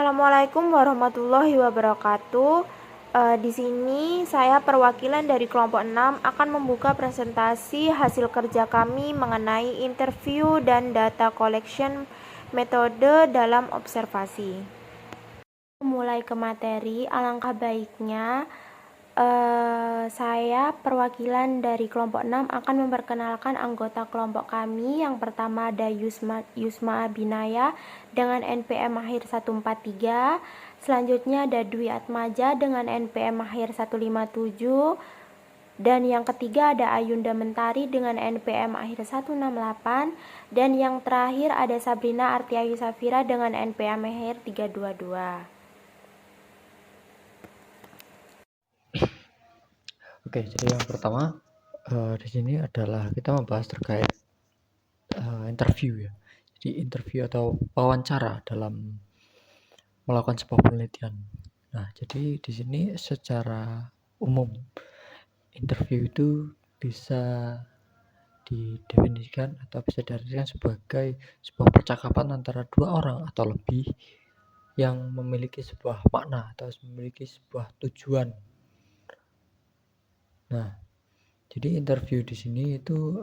Assalamualaikum warahmatullahi wabarakatuh. Di sini saya perwakilan dari kelompok 6 akan membuka presentasi hasil kerja kami mengenai interview dan data collection metode dalam observasi. Mulai ke materi, alangkah baiknya saya perwakilan dari kelompok 6 akan memperkenalkan anggota kelompok kami. Yang pertama ada Yusma Abinaya dengan NPM akhir 143. Selanjutnya ada Dwi Atmaja dengan NPM akhir 157. Dan yang ketiga ada Ayunda Mentari dengan NPM akhir 168. Dan yang terakhir ada Sabrina Artiayu Safira dengan NPM akhir 322. Oke, jadi yang pertama di sini adalah kita membahas terkait interview ya. Jadi interview atau wawancara dalam melakukan sebuah penelitian. Nah, jadi di sini secara umum interview itu bisa didefinisikan atau bisa diartikan sebagai sebuah percakapan antara dua orang atau lebih yang memiliki sebuah makna atau memiliki sebuah tujuan. Nah, jadi interview di sini itu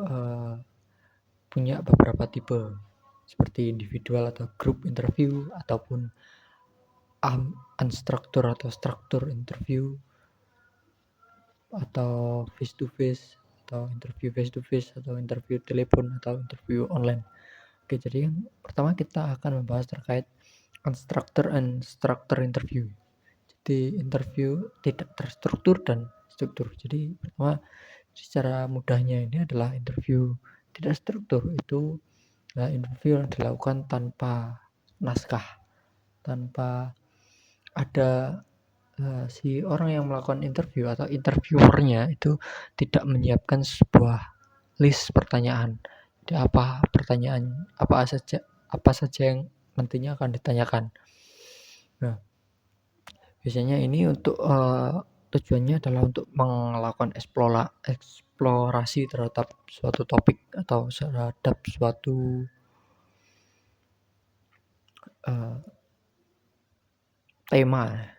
punya beberapa tipe seperti individual atau group interview ataupun unstructured atau structured interview atau face to face atau interview face to face atau interview telepon atau interview online. Oke, jadi yang pertama kita akan membahas terkait unstructured and structured interview. Jadi interview tidak terstruktur dan struktur. Jadi pertama secara mudahnya ini adalah interview tidak struktur itu interview yang dilakukan tanpa naskah, tanpa ada si orang yang melakukan interview atau interviewernya itu tidak menyiapkan sebuah list pertanyaan. Jadi apa saja yang nantinya akan ditanyakan. Nah, biasanya ini untuk tujuannya adalah untuk melakukan eksplorasi terhadap suatu topik atau terhadap suatu tema,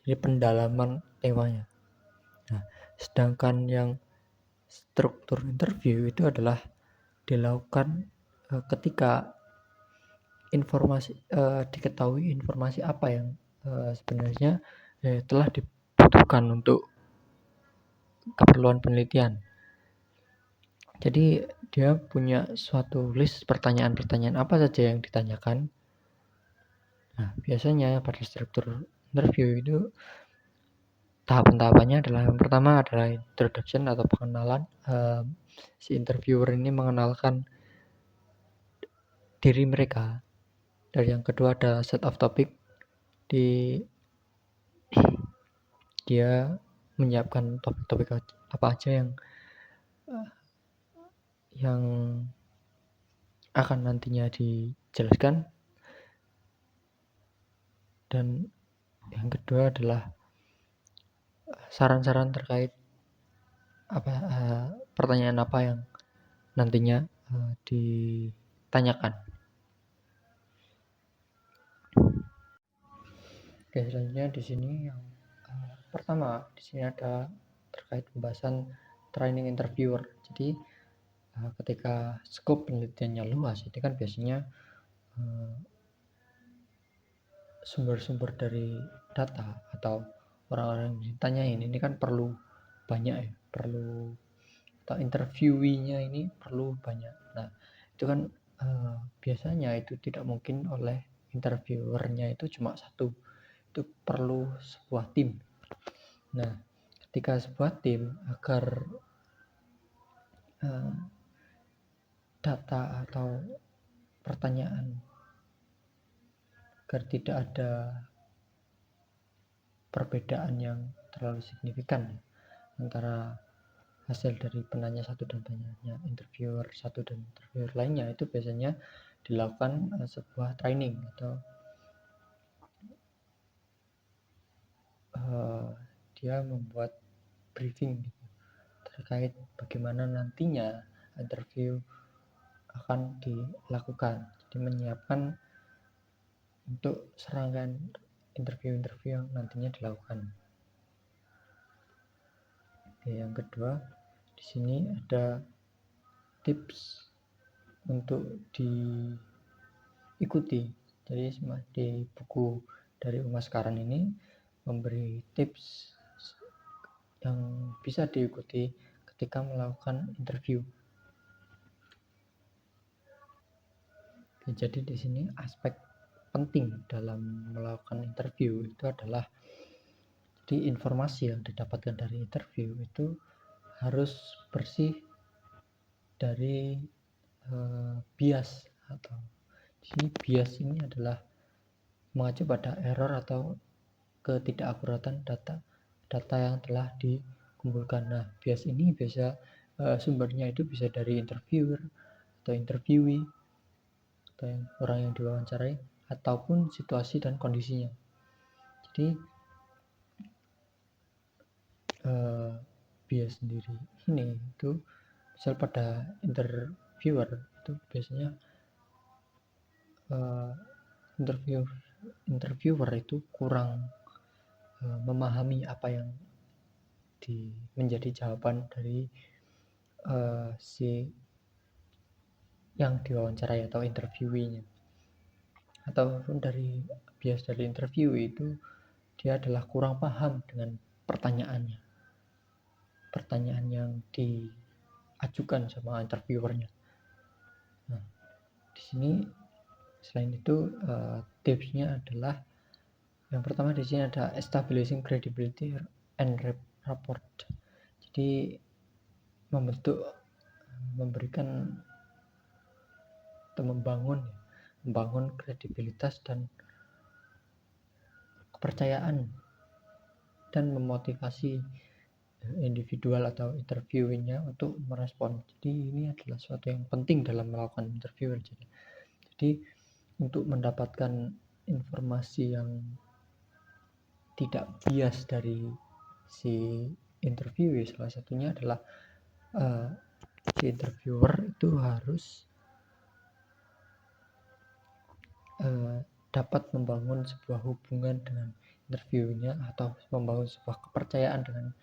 jadi pendalaman temanya. Nah, sedangkan yang struktur interview itu adalah dilakukan ketika diketahui informasi apa yang sebenarnya telah dibutuhkan untuk keperluan penelitian. Jadi dia punya suatu list pertanyaan-pertanyaan apa saja yang ditanyakan. Nah, biasanya pada struktur interview itu tahapan-tahapannya adalah yang pertama adalah introduction atau pengenalan. Si interviewer ini mengenalkan diri mereka. Dan yang kedua ada set of topic. Dia menyiapkan topik-topik apa aja yang akan nantinya dijelaskan. Dan yang kedua adalah saran-saran terkait pertanyaan apa yang nantinya ditanyakan. Oke, selanjutnya di sini yang pertama di sini ada terkait pembahasan training interviewer. Jadi ketika skop penelitiannya luas, ini kan biasanya sumber-sumber dari data atau orang-orang yang ditanyain ini kan perlu banyak ya, perlu atau interviewinya ini perlu banyak. Nah, itu kan biasanya itu tidak mungkin oleh interviewernya itu cuma satu, itu perlu sebuah tim. Nah, ketika sebuah tim agar data atau pertanyaan agar tidak ada perbedaan yang terlalu signifikan antara hasil dari penanya satu dan penanya interviewer satu dan interviewer lainnya, itu biasanya dilakukan sebuah training atau dia membuat briefing gitu, terkait bagaimana nantinya interview akan dilakukan. Jadi menyiapkan untuk serangkaian interview-interview yang nantinya dilakukan. Oke, yang kedua di sini ada tips untuk diikuti. Jadi di buku dari Uma Sekarang ini memberi tips yang bisa diikuti ketika melakukan interview. Oke, jadi di sini aspek penting dalam melakukan interview itu adalah jadi informasi yang didapatkan dari interview itu harus bersih dari bias, atau di sini bias ini adalah mengacu pada error atau ketidakakuratan data yang telah dikumpulkan. Nah, bias ini biasa sumbernya itu bisa dari interviewer atau interviewee atau orang yang diwawancarai ataupun situasi dan kondisinya. Jadi bias sendiri ini itu misal pada interviewer itu biasanya interviewer itu kurang memahami apa yang menjadi jawaban dari si yang diwawancarai atau interviewee-nya, ataupun dari bias dari interview itu dia adalah kurang paham dengan pertanyaan yang diajukan sama interviewernya. Nah, di sini selain itu tipsnya adalah yang pertama di sini ada establishing credibility and rapport. Jadi memberikan atau membangun kredibilitas dan kepercayaan dan memotivasi individual atau interviewingnya untuk merespon. Jadi ini adalah sesuatu yang penting dalam melakukan interview. Jadi untuk mendapatkan informasi yang tidak bias dari si interviewee, salah satunya adalah si interviewer itu harus dapat membangun sebuah hubungan dengan interviewnya atau membangun sebuah kepercayaan dengan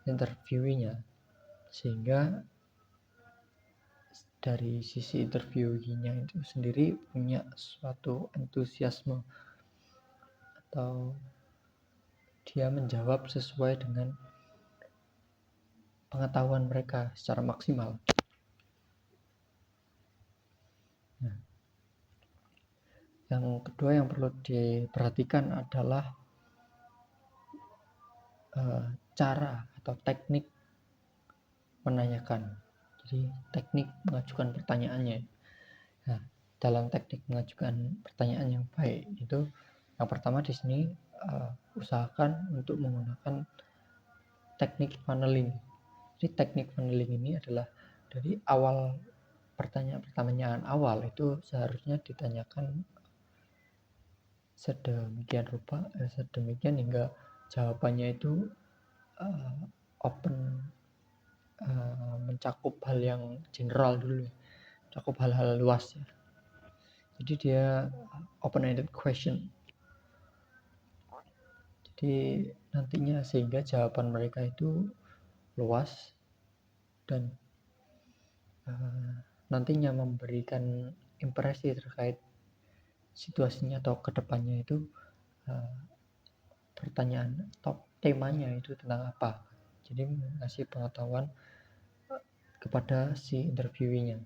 interviewnya, sehingga dari sisi interviewnya itu sendiri punya suatu antusiasme atau dia menjawab sesuai dengan pengetahuan mereka secara maksimal. Nah, yang kedua yang perlu diperhatikan adalah cara atau teknik menanyakan. Jadi teknik mengajukan pertanyaannya. Nah, dalam teknik mengajukan pertanyaan yang baik itu yang pertama di sini usahakan untuk menggunakan teknik funneling. Jadi teknik funneling ini adalah dari awal pertanyaan awal itu seharusnya ditanyakan sedemikian hingga jawabannya itu open, mencakup hal yang general dulu, mencakup hal-hal luas ya. Jadi dia open-ended question. Jadi nantinya sehingga jawaban mereka itu luas dan nantinya memberikan impresi terkait situasinya atau kedepannya itu pertanyaan atau temanya itu tentang apa. Jadi ngasih pengetahuan kepada si interviewee-nya.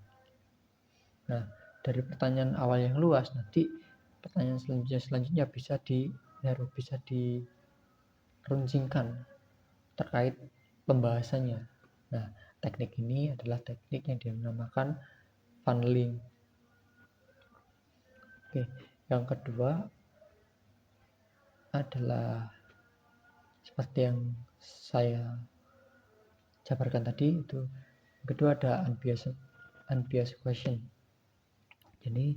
Nah, dari pertanyaan awal yang luas nanti pertanyaan selanjutnya bisa diruncingkan terkait pembahasannya. Nah, teknik ini adalah teknik yang dinamakan funneling. Oke, yang kedua adalah seperti yang saya jabarkan tadi itu. Yang kedua ada unbiased question. Jadi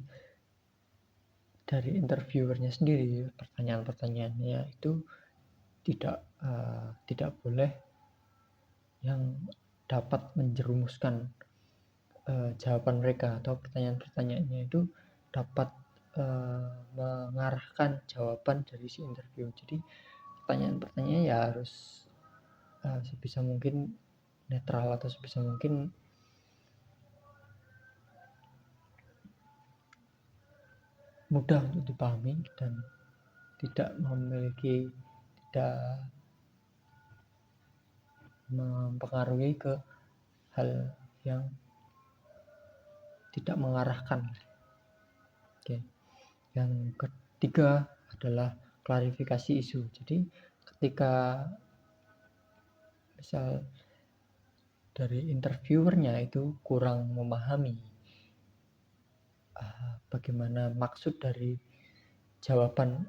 dari interviewernya sendiri pertanyaan-pertanyaannya itu tidak boleh yang dapat menjerumuskan jawaban mereka, atau pertanyaan-pertanyaannya itu dapat mengarahkan jawaban dari si interview. Jadi pertanyaan-pertanyaannya ya harus sebisa mungkin netral atau sebisa mungkin mudah untuk dipahami dan tidak mempengaruhi ke hal yang tidak mengarahkan. Oke. Yang ketiga adalah klarifikasi isu. Jadi ketika misal dari interviewernya itu kurang memahami bagaimana maksud dari jawaban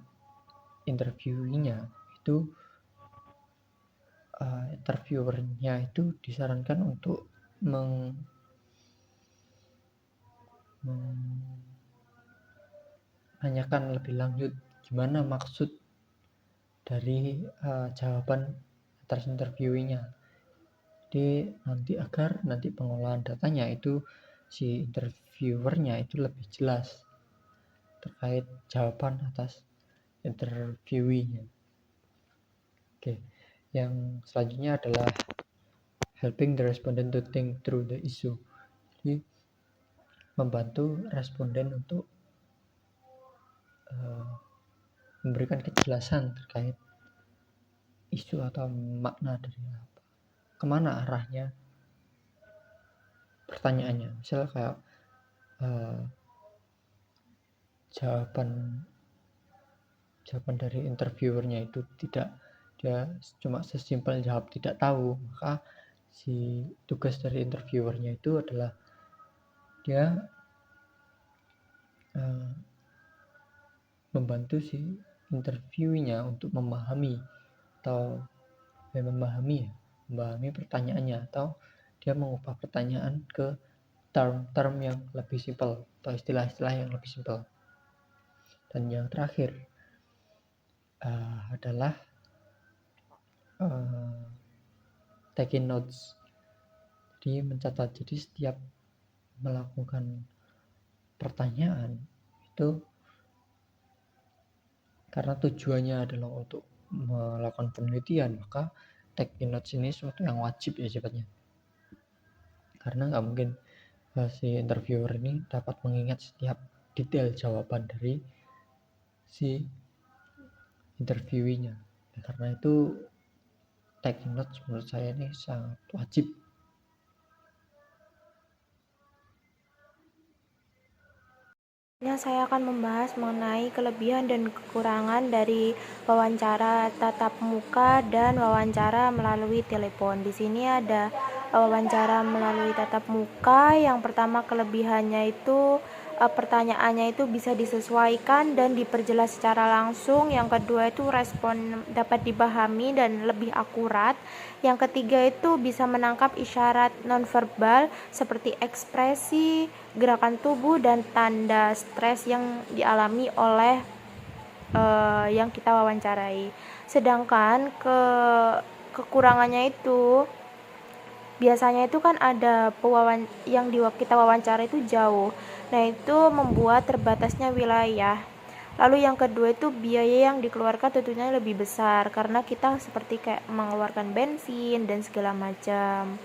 interviewinya, itu interviewernya itu disarankan untuk menanyakan lebih lanjut gimana maksud dari jawaban atas interviewinya. Jadi agar nanti pengolahan datanya itu si interviewernya itu lebih jelas terkait jawaban atas interviewinya. Oke. Yang selanjutnya adalah helping the respondent to think through the issue. Jadi membantu responden untuk memberikan kejelasan terkait isu atau makna dari apa, kemana arahnya pertanyaannya. Misal kayak jawaban dari interviewernya itu dia cuma sesimpel jawab tidak tahu, maka si tugas dari interviewernya itu adalah dia membantu si interviewnya untuk memahami pertanyaannya, atau dia mengubah pertanyaan ke term-term yang lebih simpel atau istilah-istilah yang lebih simpel. Dan yang terakhir adalah taking notes. Jadi mencatat. Jadi setiap melakukan pertanyaan itu, karena tujuannya adalah untuk melakukan penelitian, maka taking notes ini sesuatu yang wajib ya sifatnya. Karena nggak mungkin si interviewer ini dapat mengingat setiap detail jawaban dari si interviewinya. Karena itu taking notes menurut saya ini sangat wajib. Saya akan membahas mengenai kelebihan dan kekurangan dari wawancara tatap muka dan wawancara melalui telepon. Di sini ada wawancara melalui tatap muka. Yang pertama, kelebihannya itu pertanyaannya itu bisa disesuaikan dan diperjelas secara langsung. Yang kedua itu respon dapat dipahami dan lebih akurat. Yang ketiga itu bisa menangkap isyarat nonverbal seperti ekspresi, gerakan tubuh, dan tanda stres yang dialami oleh yang kita wawancarai. Sedangkan kekurangannya itu biasanya itu kan ada yang kita wawancara itu jauh. Nah, itu membuat terbatasnya wilayah. Lalu yang kedua itu biaya yang dikeluarkan tentunya lebih besar karena kita seperti kayak mengeluarkan bensin dan segala macam.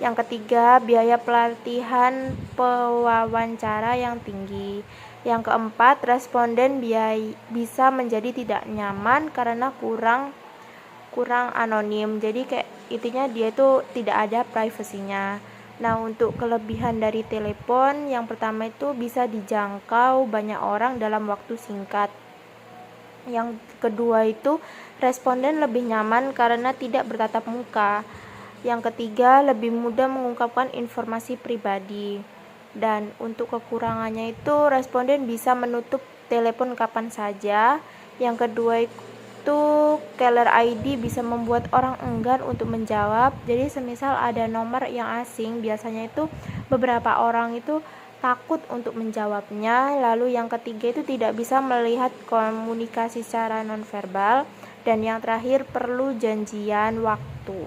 Yang ketiga, biaya pelatihan pewawancara yang tinggi. Yang keempat, responden bisa menjadi tidak nyaman karena kurang anonim. Jadi kayak intinya dia itu tidak ada privasinya. Nah, untuk kelebihan dari telepon, yang pertama itu bisa dijangkau banyak orang dalam waktu singkat. Yang kedua itu responden lebih nyaman karena tidak bertatap muka. Yang ketiga, lebih mudah mengungkapkan informasi pribadi. Dan untuk kekurangannya itu responden bisa menutup telepon kapan saja. Yang kedua itu caller ID bisa membuat orang enggan untuk menjawab. Jadi semisal ada nomor yang asing, biasanya itu beberapa orang itu takut untuk menjawabnya. Lalu yang ketiga itu tidak bisa melihat komunikasi secara nonverbal. Dan yang terakhir perlu janjian waktu.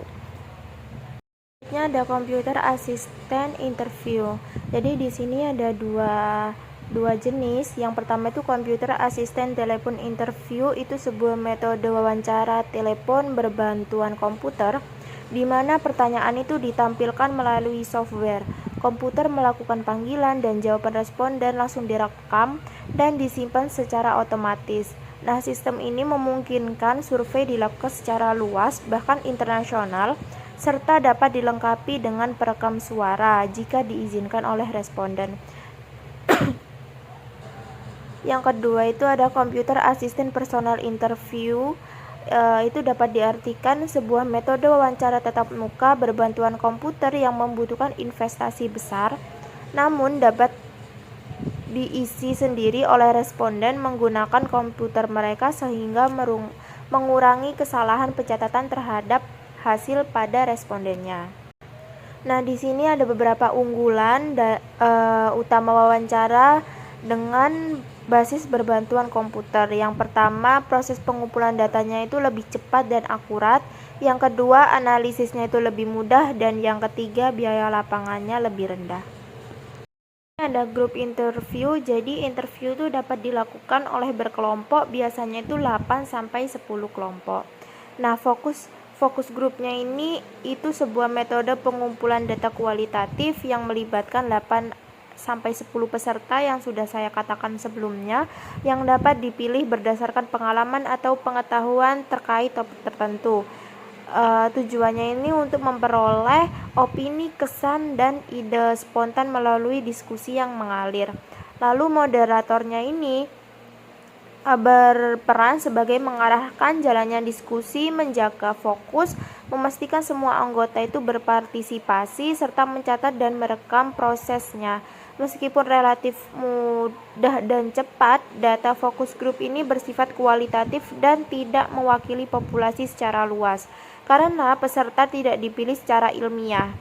Ada computer assistant interview. Jadi di sini ada dua dua jenis. Yang pertama itu Computer Assistant Telephone Interview, itu sebuah metode wawancara telepon berbantuan komputer, di mana pertanyaan itu ditampilkan melalui software. Komputer melakukan panggilan dan jawaban responden langsung direkam dan disimpan secara otomatis. Nah, sistem ini memungkinkan survei dilakukan secara luas, bahkan internasional, serta dapat dilengkapi dengan perekam suara jika diizinkan oleh responden. Yang kedua itu ada Computer Assistant Personal Interview. Itu dapat diartikan sebuah metode wawancara tatap muka berbantuan komputer yang membutuhkan investasi besar, namun dapat diisi sendiri oleh responden menggunakan komputer mereka sehingga mengurangi kesalahan pencatatan terhadap hasil pada respondennya. Nah, di sini ada beberapa unggulan utama wawancara dengan basis berbantuan komputer. Yang pertama, proses pengumpulan datanya itu lebih cepat dan akurat. Yang kedua, analisisnya itu lebih mudah. Dan yang ketiga, biaya lapangannya lebih rendah. Ada grup interview, jadi interview itu dapat dilakukan oleh berkelompok, biasanya itu 8 sampai 10 kelompok. Nah, fokus grupnya ini itu sebuah metode pengumpulan data kualitatif yang melibatkan 8 sampai 10 peserta yang sudah saya katakan sebelumnya, yang dapat dipilih berdasarkan pengalaman atau pengetahuan terkait topik tertentu. Tujuannya ini untuk memperoleh opini, kesan, dan ide spontan melalui diskusi yang mengalir. Lalu moderatornya ini berperan sebagai mengarahkan jalannya diskusi, menjaga fokus, memastikan semua anggota itu berpartisipasi, serta mencatat dan merekam prosesnya. Meskipun relatif mudah dan cepat, data fokus grup ini bersifat kualitatif dan tidak mewakili populasi secara luas, karena peserta tidak dipilih secara ilmiah.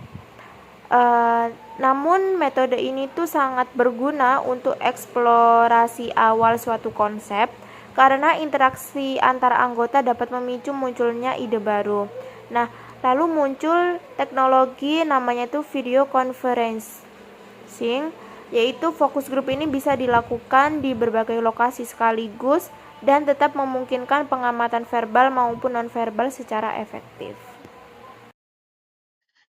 Namun metode ini tuh sangat berguna untuk eksplorasi awal suatu konsep, karena interaksi antar anggota dapat memicu munculnya ide baru. Nah, lalu muncul teknologi namanya itu video conferencing, yaitu fokus grup ini bisa dilakukan di berbagai lokasi sekaligus dan tetap memungkinkan pengamatan verbal maupun nonverbal secara efektif.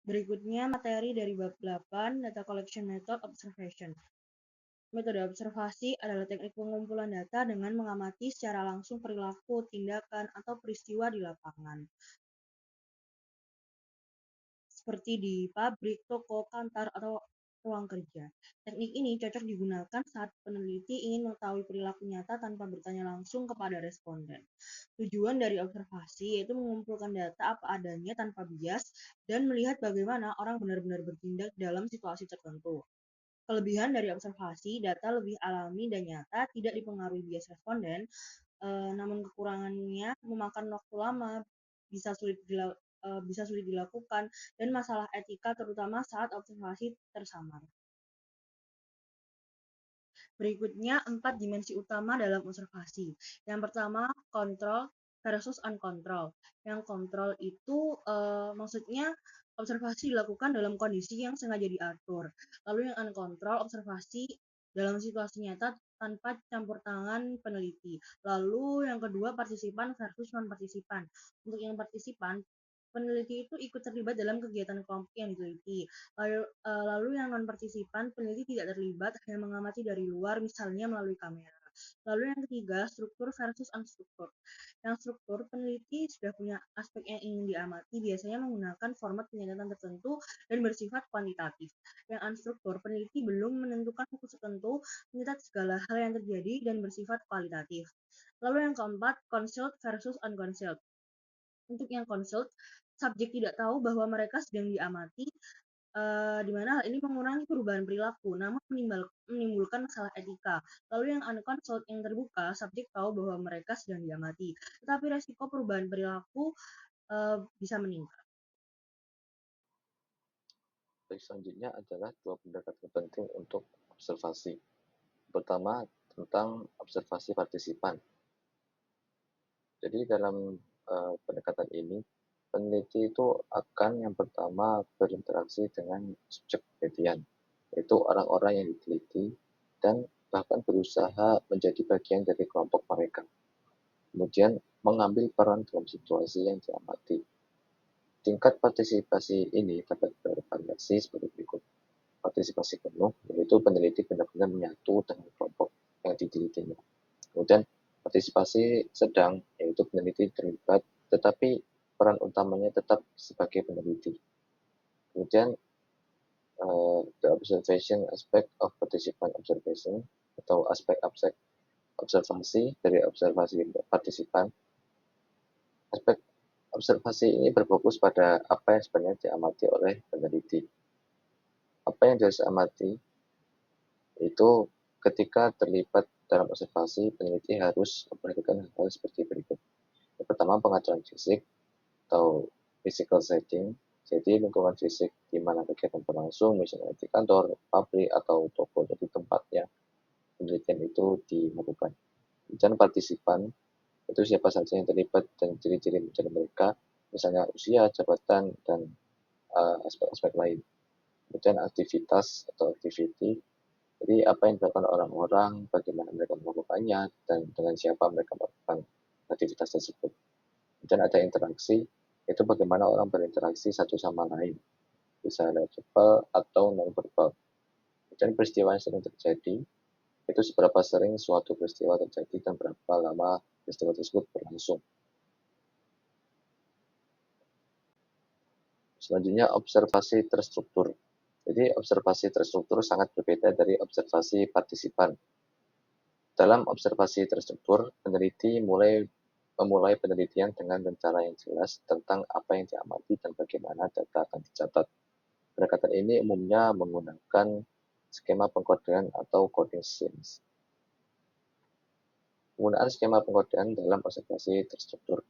Berikutnya materi dari bab 8, Data Collection Method Observation. Metode observasi adalah teknik pengumpulan data dengan mengamati secara langsung perilaku, tindakan, atau peristiwa di lapangan. Seperti di pabrik, toko, kantor, atau ruang kerja. Teknik ini cocok digunakan saat peneliti ingin mengetahui perilaku nyata tanpa bertanya langsung kepada responden. Tujuan dari observasi yaitu mengumpulkan data apa adanya tanpa bias dan melihat bagaimana orang benar-benar bertindak dalam situasi tertentu. Kelebihan dari observasi, data lebih alami dan nyata, tidak dipengaruhi bias responden, namun kekurangannya memakan waktu lama, bisa sulit dilakukan, dan masalah etika terutama saat observasi tersamar. Berikutnya 4 dimensi utama dalam observasi. Yang pertama, kontrol versus uncontrol. Yang kontrol itu maksudnya observasi dilakukan dalam kondisi yang sengaja diatur. Lalu yang uncontrol, observasi dalam situasi nyata tanpa campur tangan peneliti. Lalu yang kedua, partisipan versus non-partisipan. Untuk yang partisipan, peneliti itu ikut terlibat dalam kegiatan kelompok yang diteliti. Lalu yang non-partisipan, peneliti tidak terlibat, hanya mengamati dari luar, misalnya melalui kamera. Lalu yang ketiga, struktur versus unstruktur. Yang struktur, peneliti sudah punya aspek yang ingin diamati, biasanya menggunakan format penyatatan tertentu dan bersifat kuantitatif. Yang unstruktur, peneliti belum menentukan fokus tertentu, mencatat segala hal yang terjadi dan bersifat kualitatif. Lalu yang keempat, consult versus unconsult. Untuk yang consult, subjek tidak tahu bahwa mereka sedang diamati, di mana hal ini mengurangi perubahan perilaku, namun menimbulkan masalah etika. Lalu yang unconsult, yang terbuka, subjek tahu bahwa mereka sedang diamati, tetapi resiko perubahan perilaku bisa meningkat. Baik, selanjutnya adalah dua pendekatan penting untuk observasi. Pertama, tentang observasi partisipan. Jadi dalam pendekatan ini, peneliti itu akan yang pertama berinteraksi dengan subjek penelitian, yaitu orang-orang yang diteliti, dan bahkan berusaha menjadi bagian dari kelompok mereka. Kemudian mengambil peran dalam situasi yang diamati. Tingkat partisipasi ini dapat bervariasi seperti berikut. Partisipasi penuh, yaitu peneliti benar-benar menyatu dengan kelompok yang ditelitinya. Kemudian partisipasi sedang, yaitu peneliti terlibat, tetapi peran utamanya tetap sebagai peneliti. Kemudian the observation aspect of participant observation, atau aspek-aspek observasi dari observasi partisipan. Aspek observasi ini berfokus pada apa yang sebenarnya diamati oleh peneliti. Apa yang harus diamati itu ketika terlibat dalam observasi, peneliti harus memperhatikan hal-hal seperti berikut. Yang pertama, pengaturan fisik atau physical setting, jadi lingkungan fisik di mana kegiatan berlangsung, misalnya di kantor, pabrik, atau toko, jadi tempatnya penelitian itu dilakukan. Dan partisipan, itu siapa saja yang terlibat dan ciri-ciri dari mereka, misalnya usia, jabatan, dan aspek-aspek lain. Kemudian aktivitas atau activity, jadi apa yang dilakukan orang-orang, bagaimana mereka melakukannya, dan dengan siapa mereka melakukan aktivitas tersebut. Kemudian ada interaksi, itu bagaimana orang berinteraksi satu sama lain, bisa lewat verbal atau non-verbal. Kemudian peristiwa yang sering terjadi, itu seberapa sering suatu peristiwa terjadi dan berapa lama peristiwa tersebut berlangsung. Selanjutnya, observasi terstruktur. Jadi observasi terstruktur sangat berbeda dari observasi partisipan. Dalam observasi terstruktur, peneliti memulai penelitian dengan rencana yang jelas tentang apa yang diamati dan bagaimana data akan dicatat. Pendekatan ini umumnya menggunakan skema pengkodean atau coding schemes. Penggunaan skema pengkodean dalam observasi terstruktur.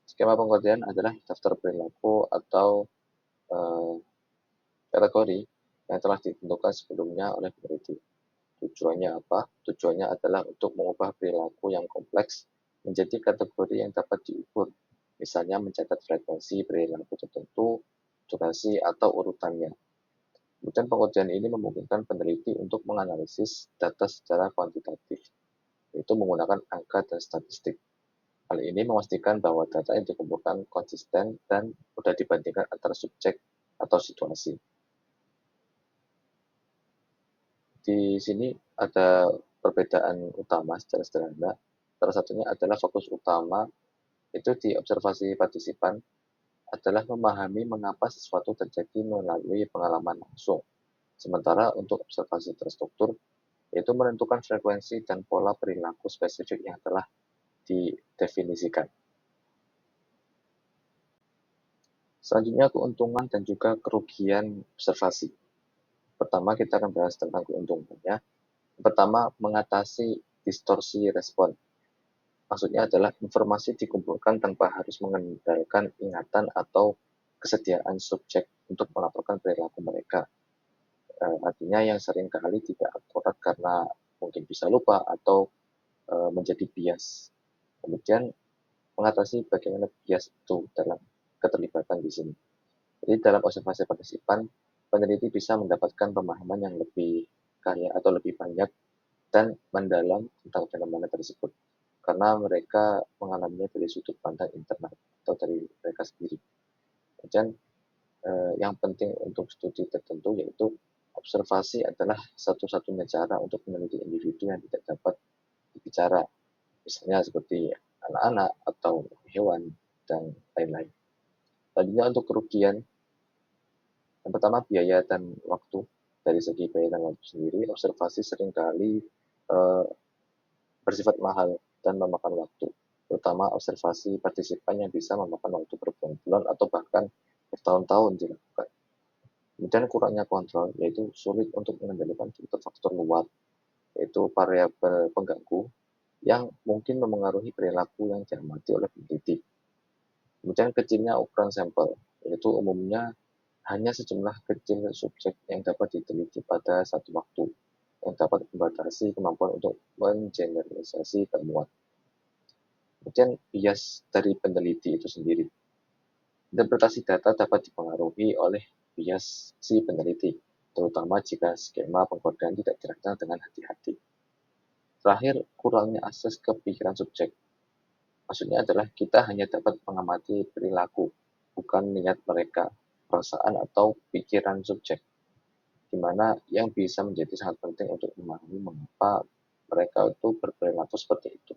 Skema pengkodean adalah daftar perilaku atau kategori yang telah ditentukan sebelumnya oleh peneliti. Tujuannya apa? Tujuannya adalah untuk mengubah perilaku yang kompleks menjadi kategori yang dapat diukur, misalnya mencatat frekuensi perilaku tertentu, durasi, atau urutannya. Kemudian pengkodean ini memungkinkan peneliti untuk menganalisis data secara kuantitatif, yaitu menggunakan angka dan statistik. Hal ini memastikan bahwa data yang dikumpulkan konsisten dan mudah dibandingkan antara subjek atau situasi. Di sini ada perbedaan utama secara sederhana. Salah satunya adalah fokus utama itu di observasi partisipan adalah memahami mengapa sesuatu terjadi melalui pengalaman langsung. Sementara untuk observasi terstruktur, yaitu menentukan frekuensi dan pola perilaku spesifik yang telah didefinisikan. Selanjutnya, keuntungan dan juga kerugian observasi. Pertama, kita akan bahas tentang keuntungannya. Pertama, mengatasi distorsi respon. Maksudnya adalah informasi dikumpulkan tanpa harus mengandalkan ingatan atau kesediaan subjek untuk melaporkan perilaku mereka. Artinya yang seringkali tidak akurat karena mungkin bisa lupa atau menjadi bias. Kemudian mengatasi bagaimana bias itu dalam keterlibatan di sini. Jadi dalam observasi partisipan, peneliti bisa mendapatkan pemahaman yang lebih kaya atau lebih banyak dan mendalam tentang fenomena tersebut, karena mereka mengalaminya dari sudut pandang internal atau dari mereka sendiri. Kemudian yang penting untuk studi tertentu yaitu observasi adalah satu-satunya cara untuk meneliti individu yang tidak dapat dibicara, misalnya seperti anak-anak atau hewan dan lain-lain. Selanjutnya untuk kerugian, yang pertama biaya dan waktu. Dari segi biaya dan waktu sendiri, observasi seringkali bersifat mahal dan memakan waktu, terutama observasi partisipan yang bisa memakan waktu berbulan-bulan atau bahkan bertahun-tahun dilakukan. Kemudian kurangnya kontrol, yaitu sulit untuk mengendalikan faktor-faktor luar, yaitu variabel pengganggu yang mungkin memengaruhi perilaku yang diamati oleh peneliti. Kemudian kecilnya ukuran sampel, yaitu umumnya hanya sejumlah kecil subjek yang dapat diteliti pada satu waktu, yang dapat membatasi kemampuan untuk mengeneralisasi temuan. Kemudian bias dari peneliti itu sendiri. Interpretasi data dapat dipengaruhi oleh bias si peneliti. terutama jika skema pengkodaan tidak dirancang dengan hati-hati. Terakhir, kurangnya akses ke pikiran subjek. Maksudnya adalah kita hanya dapat mengamati perilaku, bukan niat mereka, perasaan atau pikiran subjek, di mana yang bisa menjadi sangat penting untuk memahami mengapa mereka itu berperilaku seperti itu.